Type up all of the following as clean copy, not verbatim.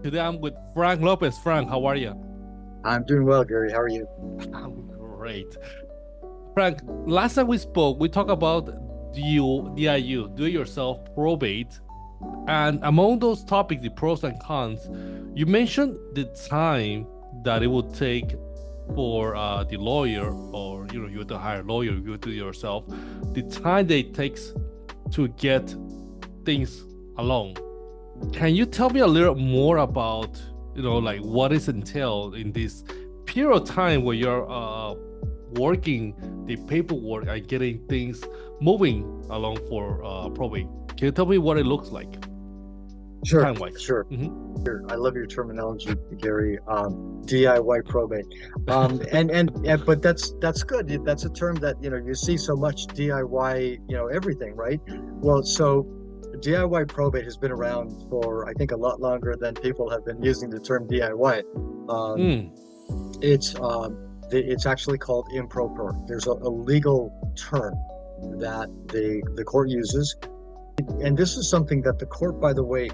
Today I'm with Frank Lopez. Frank, how are you? I'm doing well, Gary. How are you? I'm great. Frank, last time we spoke, we talked about DIU, do it yourself probate. And among those topics, the pros and cons, you mentioned the time that it would take for the lawyer, or you have to hire a lawyer, you do it yourself, the time that it takes to get things along. Can you tell me a little more about, like what is entailed in this period of time where you're working the paperwork and getting things moving along for probate? Can you tell me what it looks like Sure, time-wise? sure. Mm-hmm. Sure. I love your terminology, Gary. DIY probate. But that's good. That's a term that you see so much DIY, everything, right? Well, so DIY probate has been around for I think a lot longer than people have been using the term DIY. Um, Mm, it's actually called improper. There's a legal term that the court uses, and this is something that the court, by the way,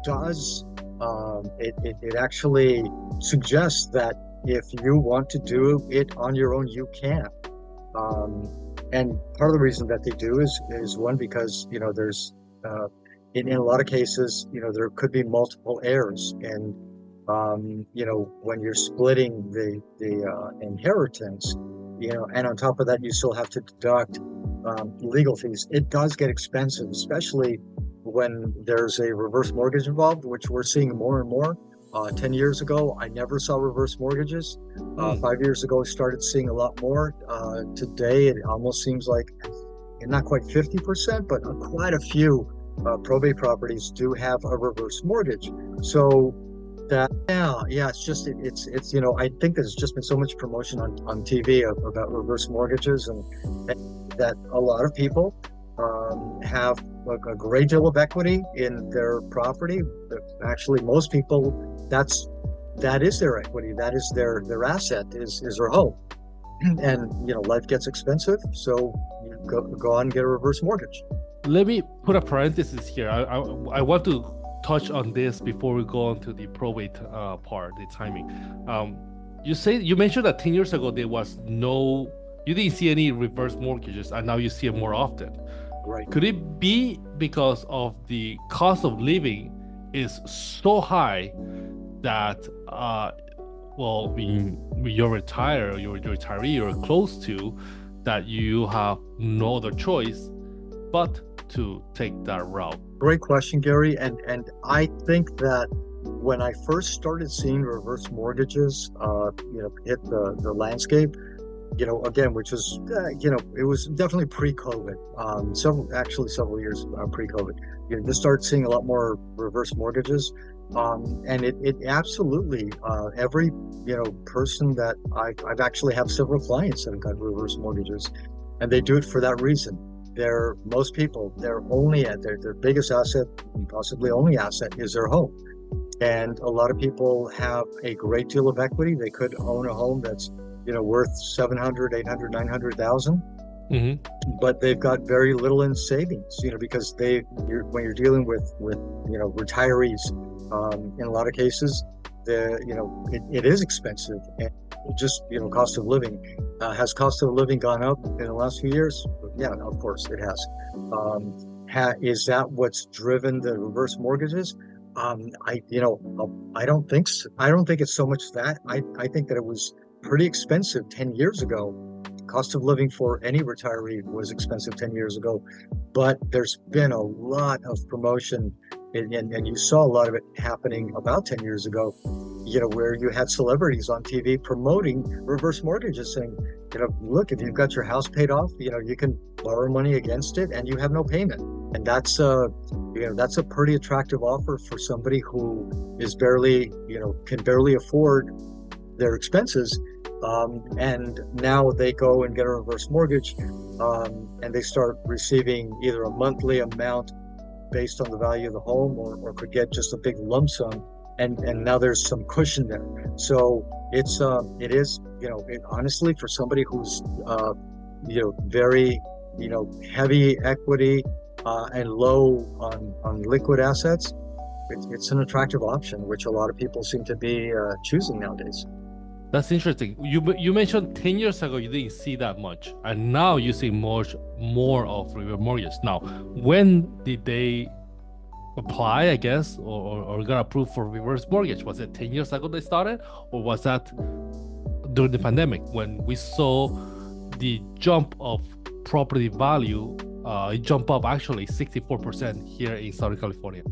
does. It actually suggests that if you want to do it on your own, you can. Um, and part of the reason that they do is one, because there's uh, in a lot of cases, there could be multiple heirs, and when you're splitting the inheritance, and on top of that, you still have to deduct legal fees. It does get expensive, especially when there's a reverse mortgage involved, which we're seeing more and more. 10 years ago, I never saw reverse mortgages. mm. 5 years ago, I started seeing a lot more. Today, it almost seems like not quite 50%, but quite a few probate properties do have a reverse mortgage. So that, yeah, it's I think there's just been so much promotion on TV about reverse mortgages, and that a lot of people have a great deal of equity in their property. Actually, most people, that is their equity. That is their asset, is their home. And life gets expensive, so you go on and get a reverse mortgage. Let me put a parenthesis here. I want to touch on this before we go on to the probate part, the timing. Um, you mentioned that 10 years ago there was you didn't see any reverse mortgages, and now you see it more often. Right. Could it be because of the cost of living is so high that when you're retired, you're a retiree or close to, that you have no other choice but to take that route? Great question, Gary. And I think that when I first started seeing reverse mortgages, hit the landscape, again, which was, it was definitely pre-COVID, several years pre-COVID. You just start seeing a lot more reverse mortgages. And it absolutely, every, person that I've actually have several clients that have got reverse mortgages, and they do it for that reason. Most people, their biggest asset, possibly only asset, is their home. And a lot of people have a great deal of equity. They could own a home that's, worth 700, 800, 900,000, Mm-hmm. but they've got very little in savings, because when you're dealing with, retirees, in a lot of cases, it is expensive. And just, cost of living, has cost of living gone up in the last few years? Yeah, of course it has. Is that what's driven the reverse mortgages? I don't think so. I don't think it's so much that. I think that it was pretty expensive 10 years ago. Cost of living for any retiree was expensive 10 years ago, but there's been a lot of promotion, and you saw a lot of it happening about 10 years ago, where you had celebrities on TV promoting reverse mortgages, saying, look, if you've got your house paid off, you can borrow money against it and you have no payment. And that's a pretty attractive offer for somebody who is can barely afford their expenses. And now they go and get a reverse mortgage, and they start receiving either a monthly amount based on the value of the home, or could get just a big lump sum. And now there's some cushion there. So it is, honestly, for somebody who's, very, heavy equity, and low on liquid assets, it's an attractive option, which a lot of people seem to be choosing nowadays. That's interesting. You mentioned 10 years ago you didn't see that much, and now you see much more of reverse mortgage. Now, when did they apply, I guess, or got approved for reverse mortgage? Was it 10 years ago they started, or was that during the pandemic when we saw the jump of property value? It jumped up actually 64% here in Southern California.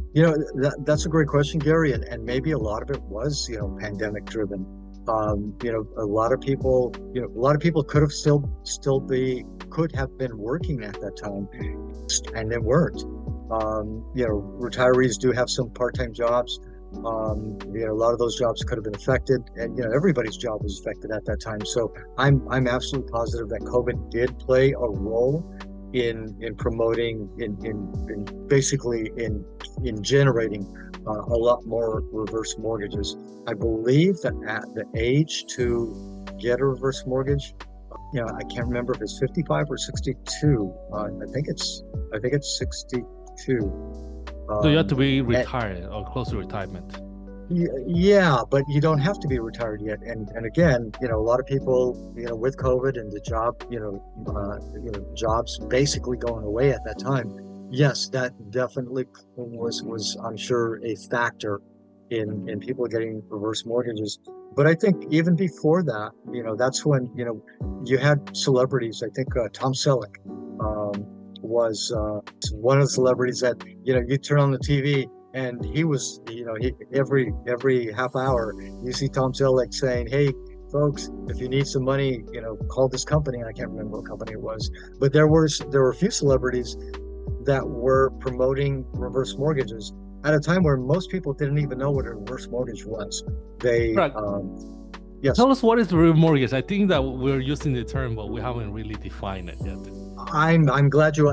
That's a great question, Gary, and maybe a lot of it was, pandemic driven. A lot of people could have could have been working at that time, and they weren't. Retirees do have some part-time jobs. A lot of those jobs could have been affected, and everybody's job was affected at that time. So I'm absolutely positive that COVID did play a role in promoting, in basically in generating a lot more reverse mortgages. I believe that at the age to get a reverse mortgage, I can't remember if it's 55 or 62. I think it's 62. So you have to be retired or close to retirement. Yeah, but you don't have to be retired yet. And again, a lot of people, with COVID and the job, jobs basically going away at that time. Yes, that definitely was I'm sure a factor in people getting reverse mortgages. But I think even before that, that's when, you had celebrities. I think Tom Selleck was one of the celebrities that, you turn on the TV and he was, every half hour you see Tom Selleck saying, "Hey, folks, if you need some money, call this company." And I can't remember what company it was, but there were a few celebrities that were promoting reverse mortgages at a time where most people didn't even know what a reverse mortgage was. Right. Yes. Tell us what is reverse mortgage. I think that we're using the term, but we haven't really defined it yet. I'm glad you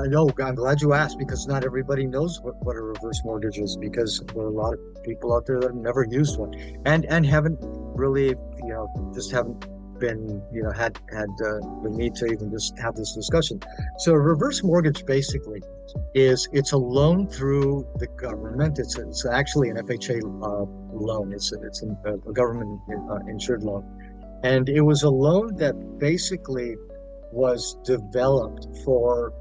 asked, because not everybody knows what a reverse mortgage is, because there are a lot of people out there that have never used one and haven't really, just haven't been, had the need to even just have this discussion. So a reverse mortgage basically it's a loan through the government. It's actually an FHA loan. It's a government insured loan, and it was a loan that basically was developed for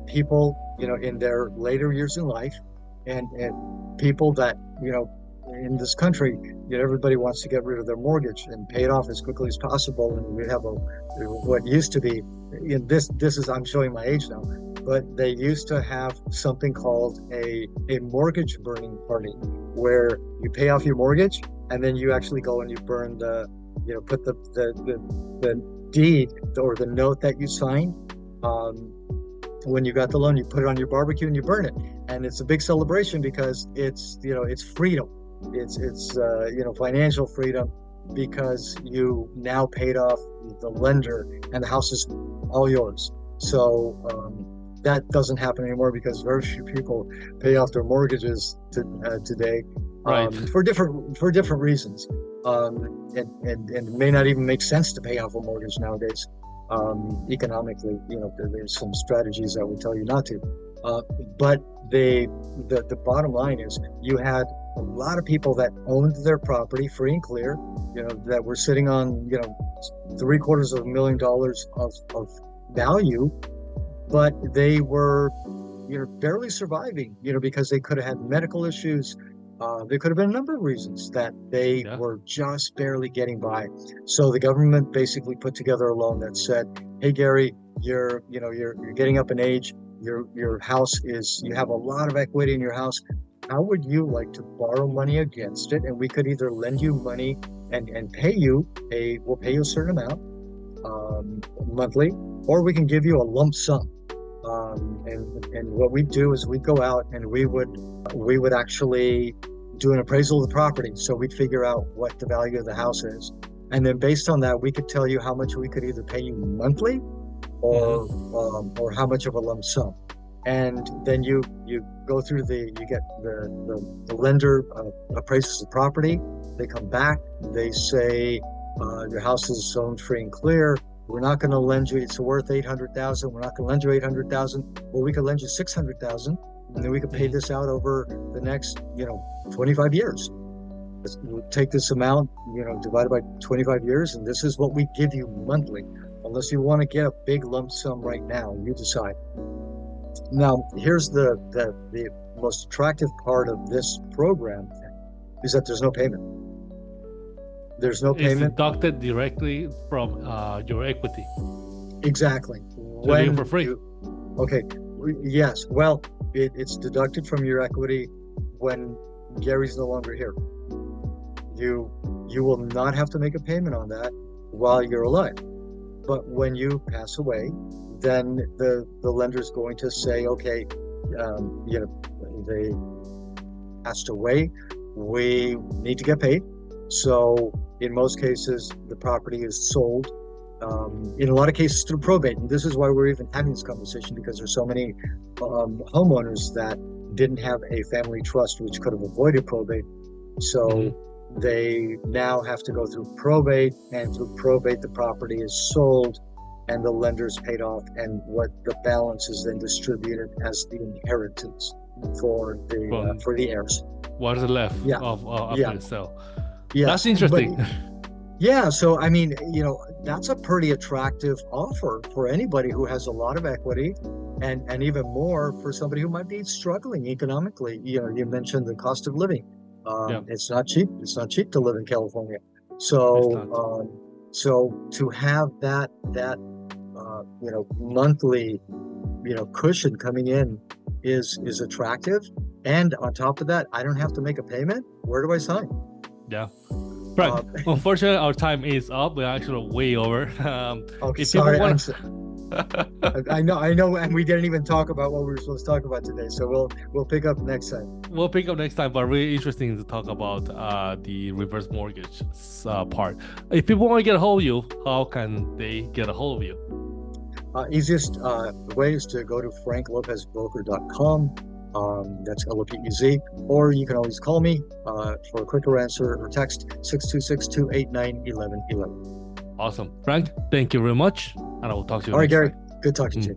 people, in their later years in life, and people that, in this country, everybody wants to get rid of their mortgage and pay it off as quickly as possible. And we have what used to be, this is, I'm showing my age now, but they used to have something called a mortgage burning party, where you pay off your mortgage and then you actually go and you burn put the deed or the note that you signed when you got the loan, you put it on your barbecue and you burn it. And it's a big celebration because it's freedom. It's financial freedom, because you now paid off the lender and the house is all yours. So that doesn't happen anymore, because very few people pay off their mortgages today, right, for different reasons. And it may not even make sense to pay off a mortgage nowadays. Economically, there's some strategies that would tell you not to. But the bottom line is, you had a lot of people that owned their property free and clear, that were sitting on, $750,000 of value, but they were, barely surviving, because they could have had medical issues. There could have been a number of reasons that they were just barely getting by. So the government basically put together a loan that said, "Hey, Gary, you're getting up in age. Your house you have a lot of equity in your house. How would you like to borrow money against it? And we could either lend you money and we'll pay you a certain amount monthly, or we can give you a lump sum." And what we do is we'd go out and we would actually do an appraisal of the property. So we'd figure out what the value of the house is, and then based on that, we could tell you how much we could either pay you monthly or how much of a lump sum. And then you go through you get the lender appraises the property. They come back, they say, your house is zoned free and clear. We're not going to lend you, it's worth $800,000. We're not going to lend you $800,000. Well, we could lend you $600,000. and then we could pay Mhm. this out over the next, 25 years. We'll take this amount, divided by 25 years, and this is what we give you monthly. Unless you want to get a big lump sum right now, you decide. Now, here's the most attractive part of this program is that there's no payment. There's no It's payment. deducted directly from your equity. Exactly. So you for free. Okay. Yes. Well, it's deducted from your equity when Gary's no longer here. You will not have to make a payment on that while you're alive. But when you pass away, then the lender's going to say, okay, they passed away, we need to get paid. So in most cases, the property is sold. In a lot of cases through probate. And this is why we're even having this conversation, because there's so many homeowners that didn't have a family trust, which could have avoided probate. So they now have to go through probate, and through probate, the property is sold and the lender's paid off, and what the balance is then distributed as the inheritance for the heirs. What is left Yeah. of after the sale? Yeah, That's interesting. Yeah, so I mean, that's a pretty attractive offer for anybody who has a lot of equity, and even more for somebody who might be struggling economically. You mentioned the cost of living. It's not cheap. It's not cheap to live in California. So, to have that monthly, cushion coming in is attractive. And on top of that, I don't have to make a payment. Where do I sign? Yeah. Frank, unfortunately, our time is up. We're actually way over. Okay, sorry. I know, and we didn't even talk about what we were supposed to talk about today. So we'll pick up next time. We'll pick up next time, but really interesting to talk about the reverse mortgage part. If people want to get a hold of you, how can they get a hold of you? Easiest way is to go to franklopezbroker.com. That's LOPEZ, or you can always call me for a quicker answer, or text 626-289-1111. Awesome. Frank, thank you very much, and I will talk to you next time. All right, Gary. Good talking to you.